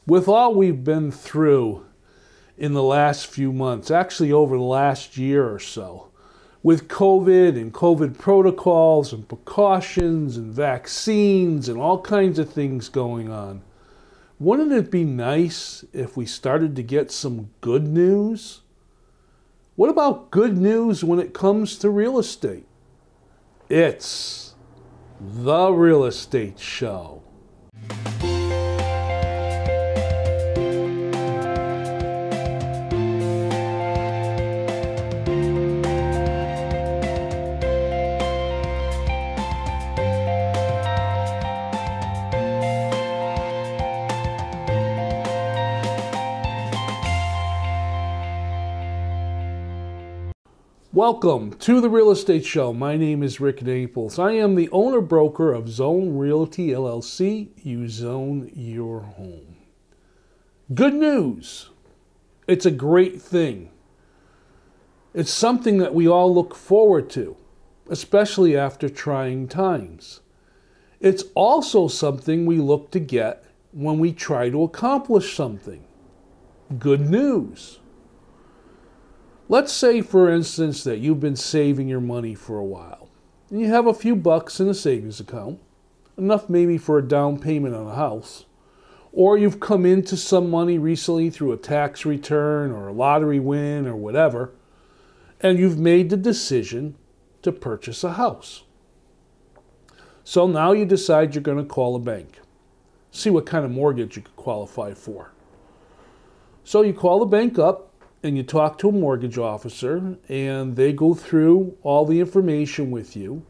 With all we've been through in the last few months, actually over the last year or so, with COVID and COVID protocols and precautions and vaccines and all kinds of things going on, wouldn't it be nice if we started to get some good news? What about good news when it comes to real estate? It's the Real Estate Show. Welcome to the Real Estate Show. My name is Rick Naples. I am the owner-broker of Zone Realty, LLC. You zone your home. Good news. It's a great thing. It's something that we all look forward to, especially after trying times. It's also something we look to get when we try to accomplish something. Good news. Let's say, for instance, that you've been saving your money for a while. And you have a few bucks in a savings account, enough maybe for a down payment on a house. Or you've come into some money recently through a tax return or a lottery win or whatever, and you've made the decision to purchase a house. So now you decide you're going to call a bank, see what kind of mortgage you could qualify for. So you call the bank up, and you talk to a mortgage officer, and they go through all the information with you.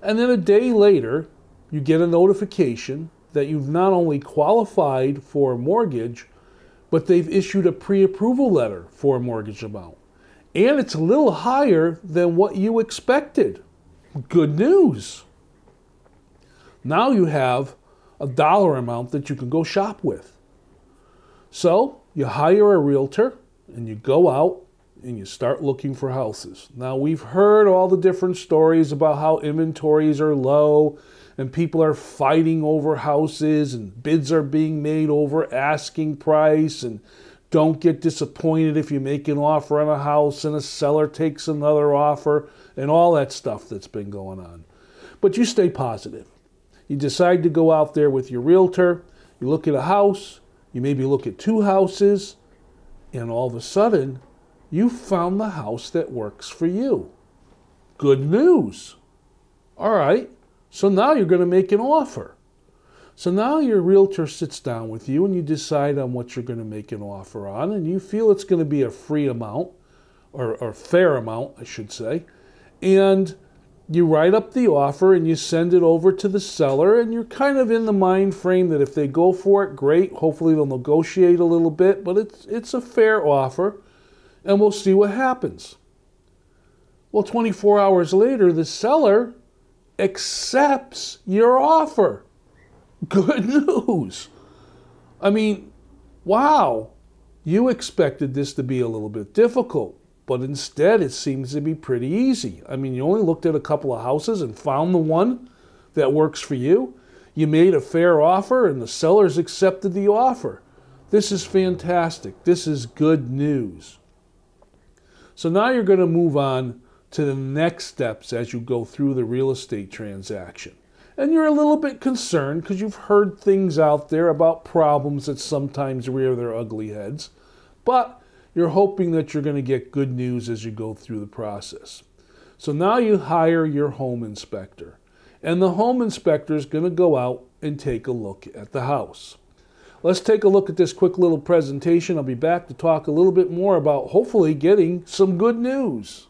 And then a day later, you get a notification that you've not only qualified for a mortgage, but they've issued a pre-approval letter for a mortgage amount. And it's a little higher than what you expected. Good news. Now you have a dollar amount that you can go shop with. So you hire a realtor, and you go out and you start looking for houses. Now, we've heard all the different stories about how inventories are low and people are fighting over houses and bids are being made over asking price, and don't get disappointed if you make an offer on a house and a seller takes another offer and all that stuff that's been going on. But you stay positive. You decide to go out there with your realtor, you look at a house, you maybe look at two houses, and all of a sudden, you found the house that works for you. Good news. All right, so now you're going to make an offer. So now your realtor sits down with you and you decide on what you're going to make an offer on, and you feel it's going to be a free amount, or fair amount, I should say. And you write up the offer and you send it over to the seller, and you're kind of in the mind frame that if they go for it, great. Hopefully they'll negotiate a little bit, but it's a fair offer, and we'll see what happens. Well, 24 hours later, the seller accepts your offer. Good news. I mean, wow. You expected this to be a little bit difficult, but instead it seems to be pretty easy. I mean, you only looked at a couple of houses and found the one that works for you. You made a fair offer and the sellers accepted the offer. This is fantastic. This is good news. So now you're going to move on to the next steps as you go through the real estate transaction. And you're a little bit concerned because you've heard things out there about problems that sometimes rear their ugly heads. But you're hoping that you're going to get good news as you go through the process. So now you hire your home inspector. And the home inspector is going to go out and take a look at the house. Let's take a look at this quick little presentation. I'll be back to talk a little bit more about hopefully getting some good news.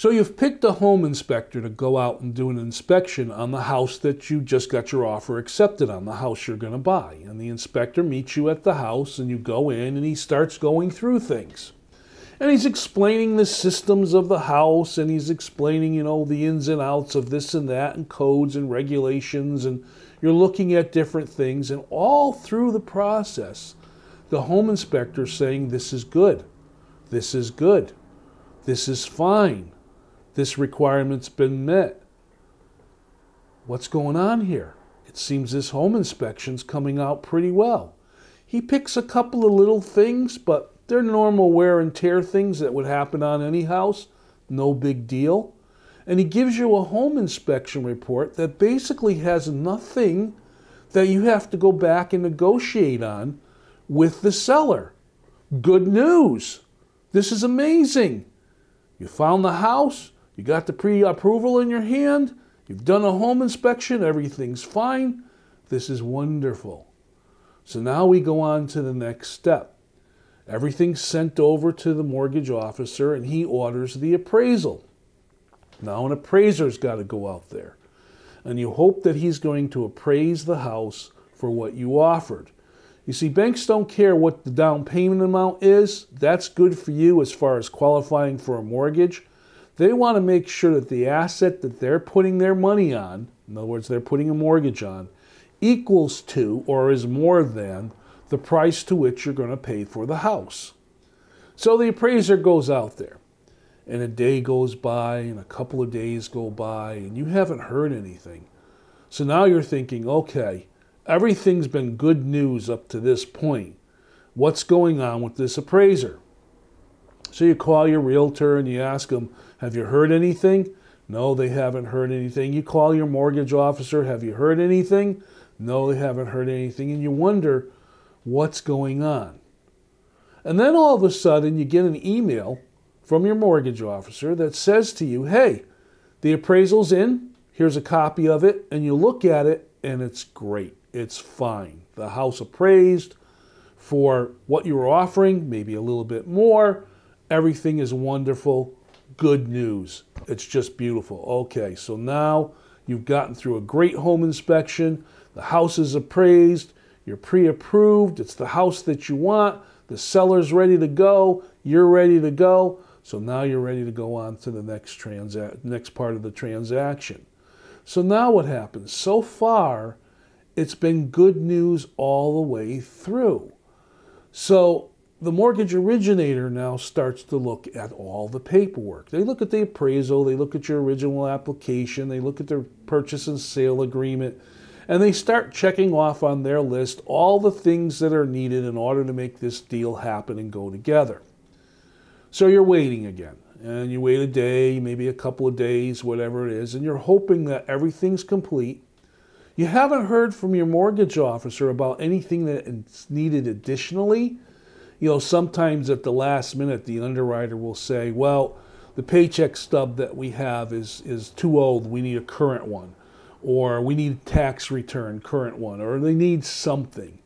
So you've picked a home inspector to go out and do an inspection on the house that you just got your offer accepted on, the house you're going to buy. And the inspector meets you at the house and you go in and he starts going through things. And he's explaining the systems of the house and he's explaining, the ins and outs of this and that and codes and regulations, and you're looking at different things, and all through the process, the home inspector saying, this is good, this is good, this is fine. This requirement's been met. What's going on here? It seems this home inspection's coming out pretty well. He picks a couple of little things, but they're normal wear and tear things that would happen on any house. No big deal. And he gives you a home inspection report that basically has nothing that you have to go back and negotiate on with the seller. Good news. This is amazing. You found the house. You got the pre-approval in your hand. You've done a home inspection. Everything's fine. This is wonderful. So now we go on to the next step. Everything's sent over to the mortgage officer and he orders the appraisal. Now an appraiser's got to go out there. And you hope that he's going to appraise the house for what you offered. You see, banks don't care what the down payment amount is. That's good for you as far as qualifying for a mortgage. They want to make sure that the asset that they're putting their money on, in other words, they're putting a mortgage on, equals to or is more than the price to which you're going to pay for the house. So the appraiser goes out there, and a day goes by, and a couple of days go by, and you haven't heard anything. So now you're thinking, okay, everything's been good news up to this point. What's going on with this appraiser? So you call your realtor and you ask them, have you heard anything? No, they haven't heard anything. You call your mortgage officer, have you heard anything? No, they haven't heard anything. And you wonder, what's going on? And then all of a sudden you get an email from your mortgage officer that says to you, hey, the appraisal's in, here's a copy of it, and you look at it and it's great. It's fine. The house appraised for what you were offering, maybe a little bit more. Everything is wonderful. Good news. It's just beautiful. Okay, so now you've gotten through a great home inspection. The house is appraised. You're pre-approved. It's the house that you want. The seller's ready to go. You're ready to go. So now you're ready to go on to the next part of the transaction. So now what happens? So far, it's been good news all the way through. So the mortgage originator now starts to look at all the paperwork. They look at the appraisal, they look at your original application, they look at the purchase and sale agreement, and they start checking off on their list all the things that are needed in order to make this deal happen and go together. So you're waiting again, and you wait a day, maybe a couple of days, whatever it is, and you're hoping that everything's complete. You haven't heard from your mortgage officer about anything that's needed additionally. Sometimes at the last minute, the underwriter will say, well, the paycheck stub that we have is too old. We need a current one. Or we need a tax return, current one. Or they need something.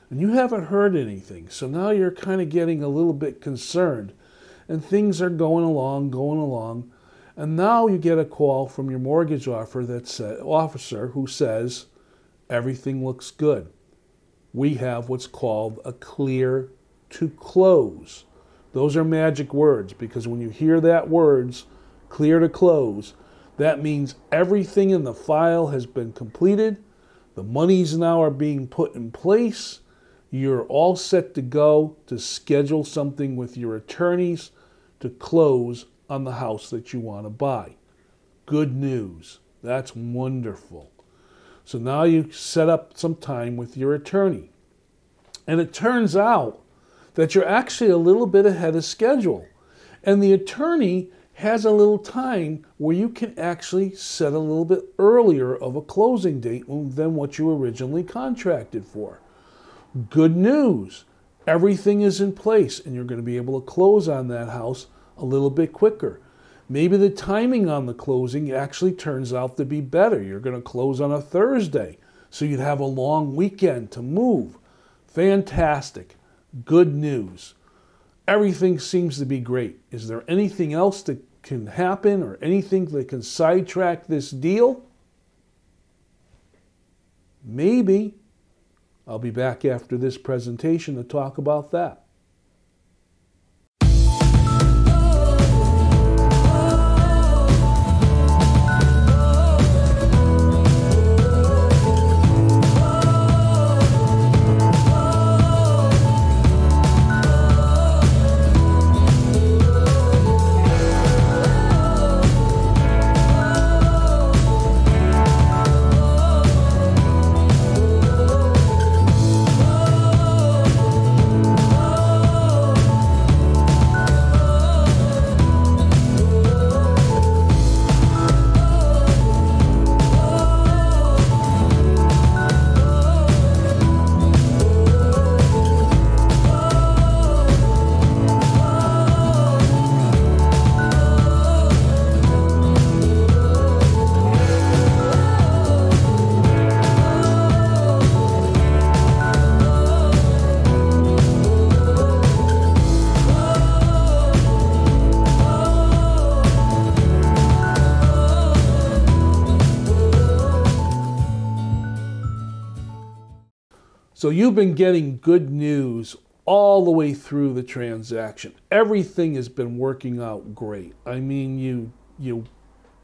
And you haven't heard anything. So now you're kind of getting a little bit concerned. And things are going along. And now you get a call from your mortgage officer who says, everything looks good. We have what's called a clear to close. Those are magic words, because when you hear that words, clear to close, that means everything in the file has been completed. The monies now are being put in place. You're all set to go to schedule something with your attorneys to close on the house that you want to buy. Good news. That's wonderful. So now you set up some time with your attorney. And it turns out that you're actually a little bit ahead of schedule. And the attorney has a little time where you can actually set a little bit earlier of a closing date than what you originally contracted for. Good news. Everything is in place and you're going to be able to close on that house a little bit quicker. Maybe the timing on the closing actually turns out to be better. You're going to close on a Thursday, so you'd have a long weekend to move. Fantastic. Good news. Everything seems to be great. Is there anything else that can happen or anything that can sidetrack this deal? Maybe. I'll be back after this presentation to talk about that. So you've been getting good news all the way through the transaction. Everything has been working out great. I mean, you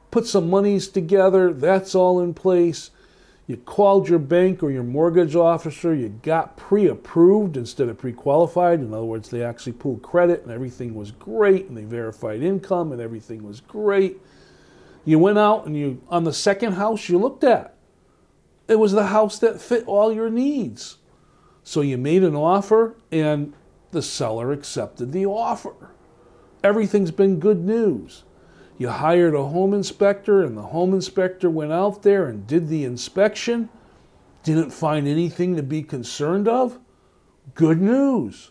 put some monies together, that's all in place. You called your bank or your mortgage officer, you got pre-approved instead of pre-qualified. In other words, they actually pulled credit and everything was great, and they verified income and everything was great. You went out and on the second house you looked at, it was the house that fit all your needs. So you made an offer and the seller accepted the offer. Everything's been good news. You hired a home inspector and the home inspector went out there and did the inspection. Didn't find anything to be concerned of. Good news.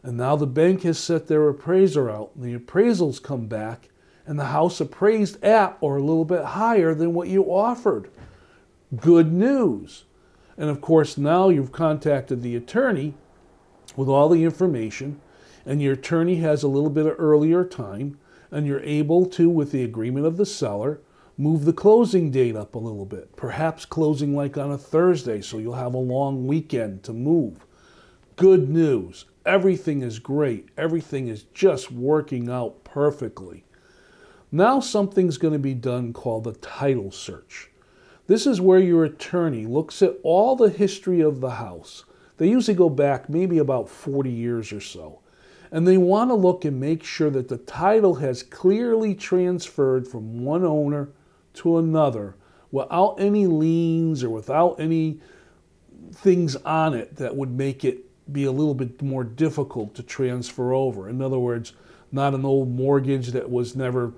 And now the bank has set their appraiser out and the appraisals come back and the house appraised at or a little bit higher than what you offered. Good news. And of course, now you've contacted the attorney with all the information, and your attorney has a little bit of earlier time, and you're able to, with the agreement of the seller, move the closing date up a little bit. Perhaps closing like on a Thursday, so you'll have a long weekend to move. Good news. Everything is great. Everything is just working out perfectly. Now something's going to be done called a title search. This is where your attorney looks at all the history of the house. They usually go back maybe about 40 years or so. And they want to look and make sure that the title has clearly transferred from one owner to another without any liens or without any things on it that would make it be a little bit more difficult to transfer over. In other words, not an old mortgage that was never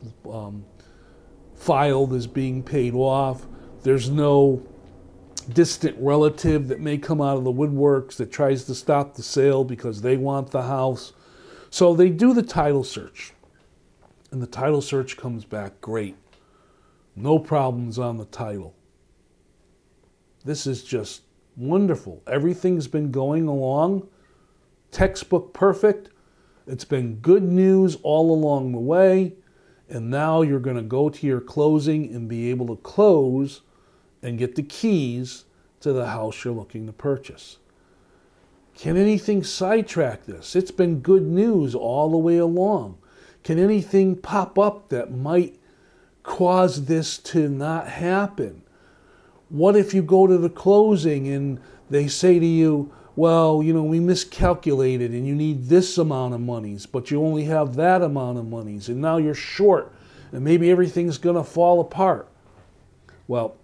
filed as being paid off. There's no distant relative that may come out of the woodworks that tries to stop the sale because they want the house. So they do the title search. And the title search comes back great. No problems on the title. This is just wonderful. Everything's been going along. Textbook perfect. It's been good news all along the way. And now you're going to go to your closing and be able to close and get the keys to the house you're looking to purchase. Can anything sidetrack this? It's been good news all the way along. Can anything pop up that might cause this to not happen? What if you go to the closing and they say to you, well, we miscalculated and you need this amount of monies, but you only have that amount of monies, and now you're short, and maybe everything's going to fall apart. Well,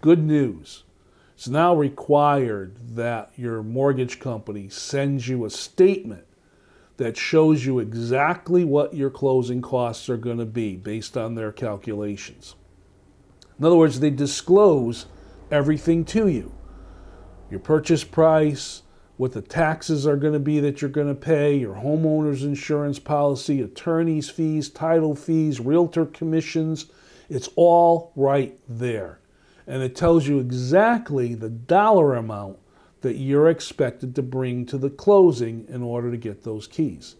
good news. It's now required that your mortgage company sends you a statement that shows you exactly what your closing costs are going to be based on their calculations. In other words, they disclose everything to you. Your purchase price, what the taxes are going to be that you're going to pay, your homeowner's insurance policy, attorney's fees, title fees, realtor commissions. It's all right there. And it tells you exactly the dollar amount that you're expected to bring to the closing in order to get those keys.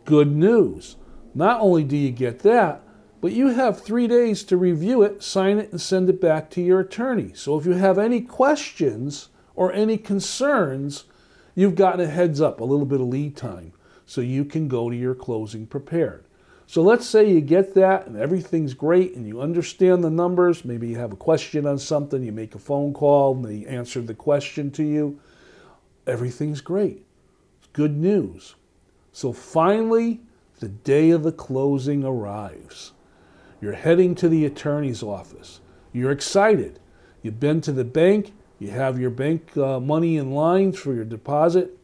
Good news. Not only do you get that, but you have 3 days to review it, sign it, and send it back to your attorney. So if you have any questions or any concerns, you've gotten a heads up, a little bit of lead time, so you can go to your closing prepared. So let's say you get that and everything's great and you understand the numbers. Maybe you have a question on something, you make a phone call and they answer the question to you. Everything's great. It's good news. So finally, the day of the closing arrives. You're heading to the attorney's office. You're excited. You've been to the bank. You have your bank money in line for your deposit.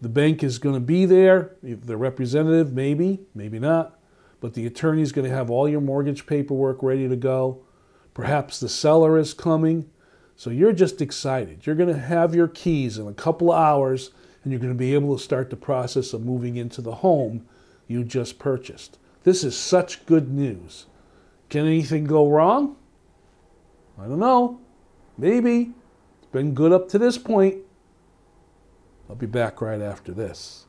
The bank is going to be there. The representative, maybe, maybe not. But the attorney is going to have all your mortgage paperwork ready to go. Perhaps the seller is coming. So you're just excited. You're going to have your keys in a couple of hours, and you're going to be able to start the process of moving into the home you just purchased. This is such good news. Can anything go wrong? I don't know. Maybe. It's been good up to this point. I'll be back right after this.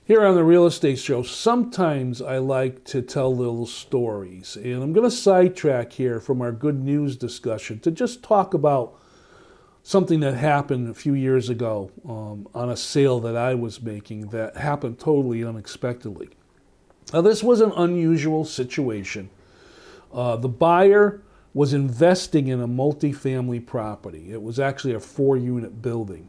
Here on the Real Estate Show, sometimes I like to tell little stories. And I'm going to sidetrack here from our good news discussion to just talk about something that happened a few years ago on a sale that I was making that happened totally unexpectedly. Now, this was an unusual situation. The buyer was investing in a multifamily property. It was actually a 4-unit building.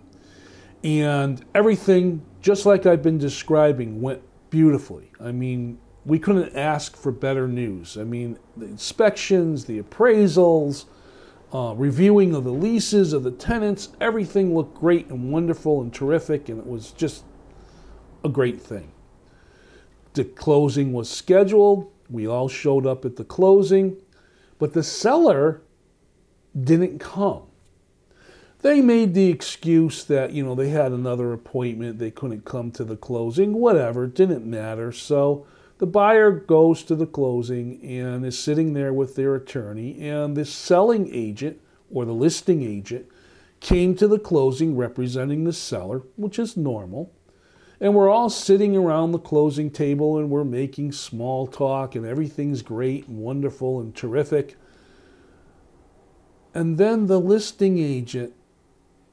And everything, just like I've been describing, went beautifully. I mean, we couldn't ask for better news. I mean, the inspections, the appraisals, reviewing of the leases of the tenants, everything looked great and wonderful and terrific, and it was just a great thing. The closing was scheduled. We all showed up at the closing, but the seller didn't come. They made the excuse that, they had another appointment, they couldn't come to the closing, whatever, it didn't matter. So the buyer goes to the closing and is sitting there with their attorney, and the selling agent or the listing agent came to the closing representing the seller, which is normal. And we're all sitting around the closing table and we're making small talk and everything's great and wonderful and terrific. And then the listing agent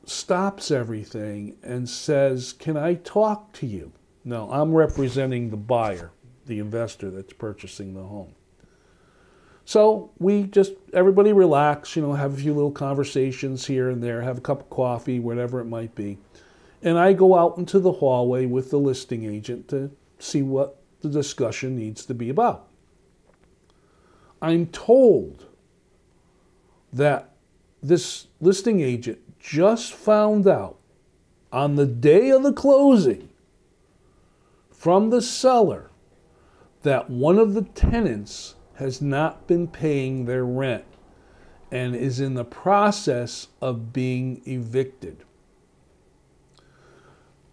stops everything and says, "Can I talk to you?" Now, I'm representing the buyer, the investor that's purchasing the home. So everybody relax, have a few little conversations here and there, have a cup of coffee, whatever it might be. And I go out into the hallway with the listing agent to see what the discussion needs to be about. I'm told that this listing agent just found out on the day of the closing from the seller that one of the tenants has not been paying their rent and is in the process of being evicted.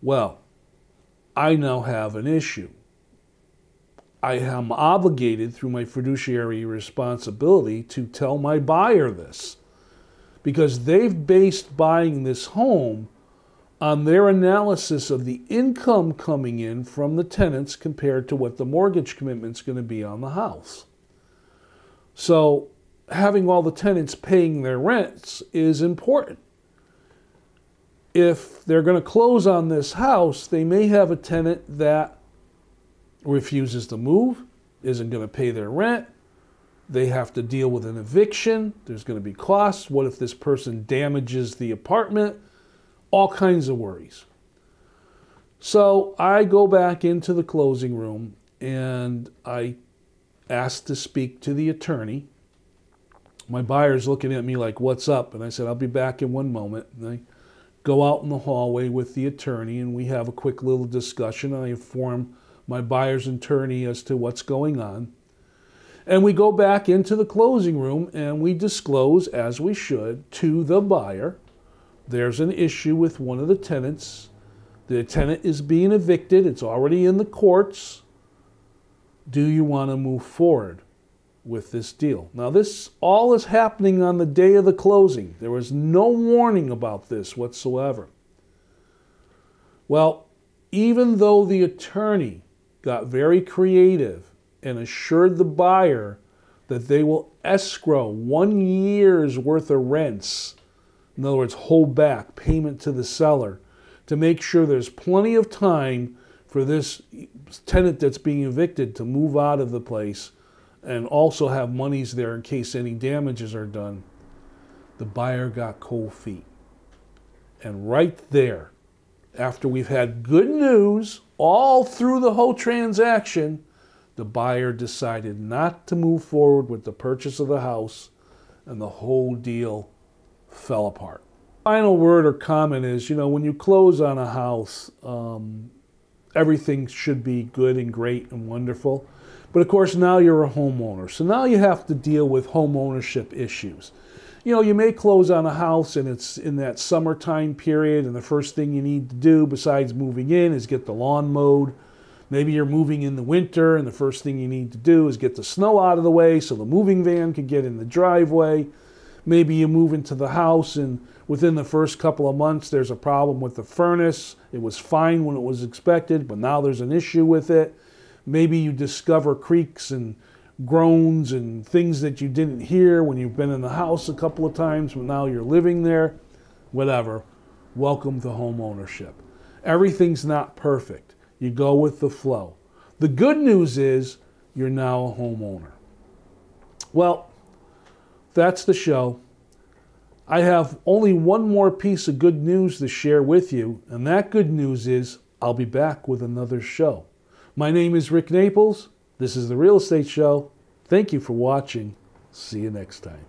Well, I now have an issue. I am obligated through my fiduciary responsibility to tell my buyer this, because they've based buying this home on their analysis of the income coming in from the tenants compared to what the mortgage commitment's going to be on the house. So having all the tenants paying their rents is important. If they're going to close on this house, they may have a tenant that refuses to move, isn't going to pay their rent. They have to deal with an eviction. There's going to be costs. What if this person damages the apartment? All kinds of worries. So I go back into the closing room and I ask to speak to the attorney. My buyer's looking at me like, what's up? And I said, I'll be back in one moment. And I go out in the hallway with the attorney and we have a quick little discussion. I inform my buyer's attorney as to what's going on. And we go back into the closing room and we disclose, as we should, to the buyer, there's an issue with one of the tenants. The tenant is being evicted. It's already in the courts. Do you want to move forward with this deal? Now, this all is happening on the day of the closing. There was no warning about this whatsoever. Well, even though the attorney got very creative and assured the buyer that they will escrow 1 year's worth of rents, in other words, hold back payment to the seller, to make sure there's plenty of time for this tenant that's being evicted to move out of the place and also have monies there in case any damages are done, the buyer got cold feet. And right there, after we've had good news all through the whole transaction, the buyer decided not to move forward with the purchase of the house, and the whole deal fell apart. Final word or comment is, when you close on a house, everything should be good and great and wonderful. But of course, now you're a homeowner. So now you have to deal with home ownership issues. You may close on a house and it's in that summertime period, and the first thing you need to do besides moving in is get the lawn mowed. Maybe you're moving in the winter and the first thing you need to do is get the snow out of the way so the moving van can get in the driveway. Maybe you move into the house and within the first couple of months there's a problem with the furnace. It was fine when it was expected, but now there's an issue with it. Maybe you discover creaks and groans and things that you didn't hear when you've been in the house a couple of times, but now you're living there. Whatever. Welcome to home ownership. Everything's not perfect. You go with the flow. The good news is you're now a homeowner. Well, that's the show. I have only one more piece of good news to share with you, and that good news is I'll be back with another show. My name is Rick Naples. This is The Real Estate Show. Thank you for watching. See you next time.